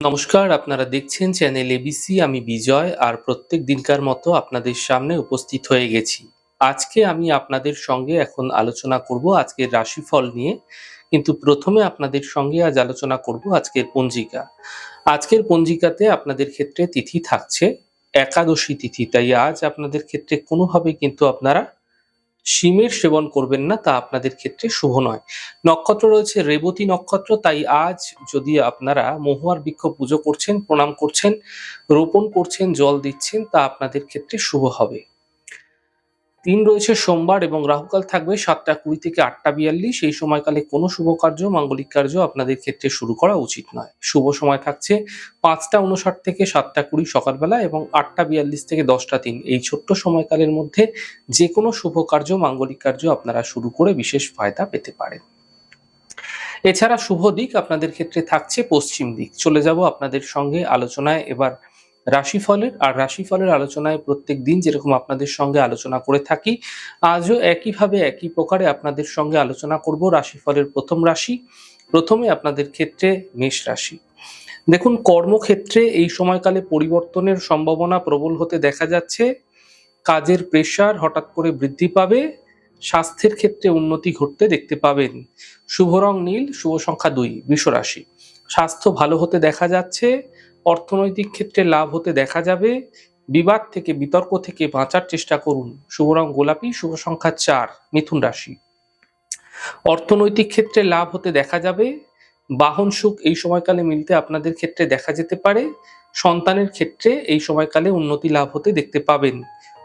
নমস্কার, আপনারা দেখছেন চ্যানেল এবিসি। আমি বিজয়, আর প্রত্যেক দিনকার মতো আপনাদের সামনে উপস্থিত হয়ে গেছি। আজকে আমি আপনাদের সঙ্গে এখন আলোচনা করব আজকের রাশিফল নিয়ে। কিন্তু প্রথমে আপনাদের সঙ্গে আজ আলোচনা করব আজকের পঞ্জিকা। আজকের পঞ্জিকাতে আপনাদের ক্ষেত্রে তিথি থাকছে একাদশী তিথি। তাই আজ আপনাদের ক্ষেত্রে কোনোভাবে কিন্তু আপনারা শিমের সেবন করবেন না, তা আপনাদের ক্ষেত্রে শুভ নয়। নক্ষত্র রয়েছে রেবতী নক্ষত্র, তাই আজ যদি আপনারা মহুয়ার বৃক্ষ পুজো করছেন, প্রণাম করছেন, রোপণ করছেন, জল দিচ্ছেন, তা আপনাদের ক্ষেত্রে শুভ হবে। দিন রয়েছে সোমবার এবং রাহুকাল থাকবে 7টা 20 থেকে 8টা 42। এই সময়কালে কোনো শুভ কার্য, মাঙ্গলিক কার্য আপনাদের ক্ষেত্রে শুরু করা উচিত নয়। শুভ সময় থাকছে 5টা 59 থেকে 7টা 20 সকালবেলা এবং 8টা 42 থেকে 10টা 3। এই ছোট্ট সময়কালের মধ্যে যে কোনো শুভ কার্য, মাঙ্গলিক কার্য আপনারা শুরু করে বিশেষ ফায়দা পেতে পারেন। এছাড়া শুভ দিক আপনাদের ক্ষেত্রে থাকছে পশ্চিম দিক। চলে যাব আপনাদের সঙ্গে আলোচনায় এবার রাশিফলের। আর রাশিফলের আলোচনায় প্রত্যেক দিন যেরকম আপনাদের সঙ্গে আলোচনা করে থাকি, আজও একইভাবে একই প্রকারে আপনাদের সঙ্গে আলোচনা করব রাশিফলের প্রথম রাশি। প্রথমে আপনাদের ক্ষেত্রে মেষ রাশি। দেখুন, কর্মক্ষেত্রে এই সময়কালে পরিবর্তনের সম্ভাবনা প্রবল হতে দেখা যাচ্ছে। কাজের প্রেসার হঠাৎ করে বৃদ্ধি পাবে। স্বাস্থ্যের ক্ষেত্রে উন্নতি ঘটতে দেখতে পাবেন। শুভ রং নীল, শুভ সংখ্যা 2। বৃষ রাশি। স্বাস্থ্য ভালো হতে দেখা যাচ্ছে। অর্থনৈতিক ক্ষেত্রে লাভ হতে দেখা যাবে। বিবাদ থেকে, বিতর্ক থেকে বাঁচার চেষ্টা করুন। শুভ রং গোলাপি, শুভ সংখ্যা 4। মিথুন রাশি। অর্থনৈতিক ক্ষেত্রে লাভ হতে দেখা যাবে। বাহন সুখ এই সময়কালে মিলতে আপনাদের ক্ষেত্রে দেখা যেতে পারে। সন্তানের ক্ষেত্রে এই সময়কালে উন্নতি লাভ হতে দেখতে পাবেন।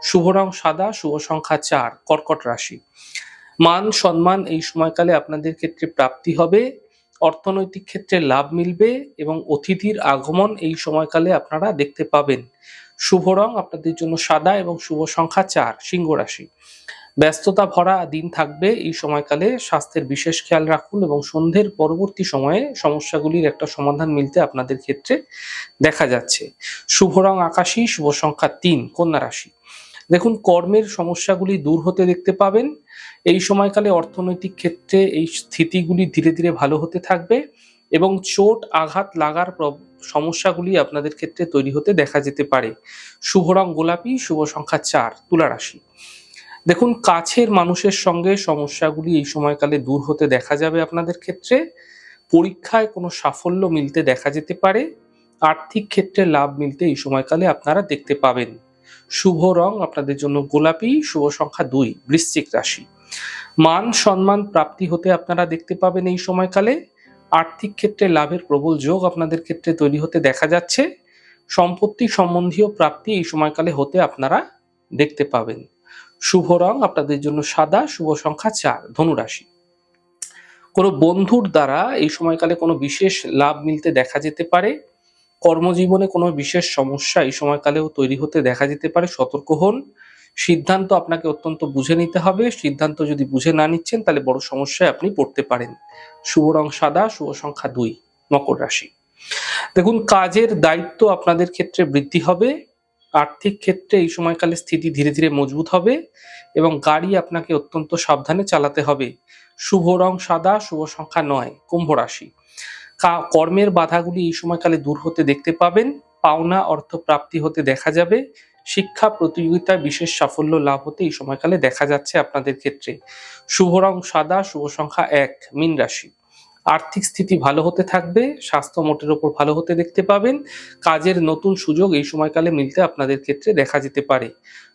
শুভ রং সাদা, শুভ সংখ্যা 4। কর্কট রাশি। মান সম্মান এই সময়কালে আপনাদের ক্ষেত্রে প্রাপ্তি হবে। অর্থনৈতিক ক্ষেত্রে লাভ মিলবে এবং অতিথির আগমন এই সময়কালে আপনারা দেখতে পাবেন। শুভ রং আপনাদের জন্য সাদা এবং শুভ সংখ্যা 4। সিংহ রাশি। ব্যস্ততা ভরা দিন থাকবে এই সময়কালে। স্বাস্থ্যের বিশেষ খেয়াল রাখুন এবং সন্ধ্যের পরবর্তী সময়ে সমস্যাগুলির একটা সমাধান মিলতে আপনাদের ক্ষেত্রে দেখা যাচ্ছে। শুভ রং আকাশী, শুভ সংখ্যা 3। কন্যা রাশি। দেখুন, কর্মের সমস্যাগুলি দূর হতে দেখতে পাবেন। এই সময়কালে অর্থনৈতিক ক্ষেত্রে এই স্থিতিগুলি ধীরে ধীরে ভালো হতে থাকবে এবং চোট আঘাত লাগার সমস্যাগুলি আপনাদের ক্ষেত্রে তৈরি হতে দেখা যেতে পারে। শুভ রং গোলাপি, শুভ সংখ্যা 4। তুলা রাশি। দেখুন, কাছের মানুষের সঙ্গে সমস্যাগুলি এই সময়কালে দূর হতে দেখা যাবে আপনাদের ক্ষেত্রে। পরীক্ষায় কোনো সাফল্য মিলতে দেখা যেতে পারে। আর্থিক ক্ষেত্রে লাভ মিলতে এই সময়কালে আপনারা দেখতে পাবেন। শুভ রং আপনাদের জন্য গোলাপি, শুভ সংখ্যা 2। বৃশ্চিক রাশি। মান সম্মান প্রাপ্তি হতে আপনারা দেখতে পাবেন এই সময়কালে। আর্থিক ক্ষেত্রে লাভের প্রবল যোগ আপনাদের ক্ষেত্রে তৈরি হতে দেখা যাচ্ছে। সম্পত্তি সম্বন্ধীয় প্রাপ্তি এই সময়কালে হতে আপনারা দেখতে পাবেন। শুভ রং আপনাদের জন্য সাদা, শুভ সংখ্যা 4। ধনু রাশি। কোনো বন্ধুর দ্বারা এই সময়কালে কোনো বিশেষ লাভ মিলতে দেখা যেতে পারে। কর্মজীবনে কোনো বিশেষ সমস্যা এই সময়কালেও তৈরি হতে দেখা যেতে পারে। সতর্ক হন। সিদ্ধান্ত আপনাকে অত্যন্ত বুঝে নিতে হবে। সিদ্ধান্ত যদি বুঝে না নিচ্ছেন তাহলে বড় সমস্যায় আপনি পড়তে পারেন। শুভ রং সাদা, শুভ সংখ্যা 2। মকর রাশি। দেখুন, কাজের দায়িত্ব আপনাদের ক্ষেত্রে বৃদ্ধি হবে। আর্থিক ক্ষেত্রে এই সময়কালে স্থিতি ধীরে ধীরে মজবুত হবে এবং গাড়ি আপনাকে অত্যন্ত সাবধানে চালাতে হবে। শুভ রং সাদা, শুভ সংখ্যা 9। কুম্ভ রাশি। কর্মের বাধাগুলি এই সময়কালে দূর হতে দেখতে পাবেন। পাওনা অর্থ প্রাপ্তি হতে দেখা যাবে। শিক্ষা প্রতিযোগিতায় বিশেষ সাফল্য লাভ হতে এই সময়কালে দেখা যাচ্ছে আপনাদের ক্ষেত্রে। শুভ রং সাদা, শুভ সংখ্যা 1। মীন রাশি। আর্থিক স্থিতি ভালো হতে থাকবে। স্বাস্থ্য মোটের ওপর ভালো হতে দেখতে পাবেন। কাজের নতুন সুযোগ এই সময়কালে মিলতে আপনাদের ক্ষেত্রে দেখা যেতে পারে।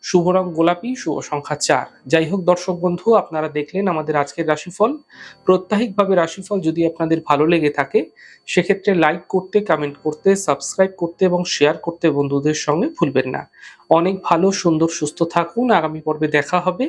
শুভ রং গোলাপি, শুভ সংখ্যা 4। যাই হোক দর্শক বন্ধু, আপনারা দেখলেন আমাদের আজকের রাশিফল। প্রত্যাহিকভাবে রাশিফল যদি আপনাদের ভালো লেগে থাকে সেক্ষেত্রে লাইক করতে, কমেন্ট করতে, সাবস্ক্রাইব করতে এবং শেয়ার করতে বন্ধুদের সঙ্গে ভুলবেন না। অনেক ভালো, সুন্দর, সুস্থ থাকুন। আগামী পর্বে দেখা হবে।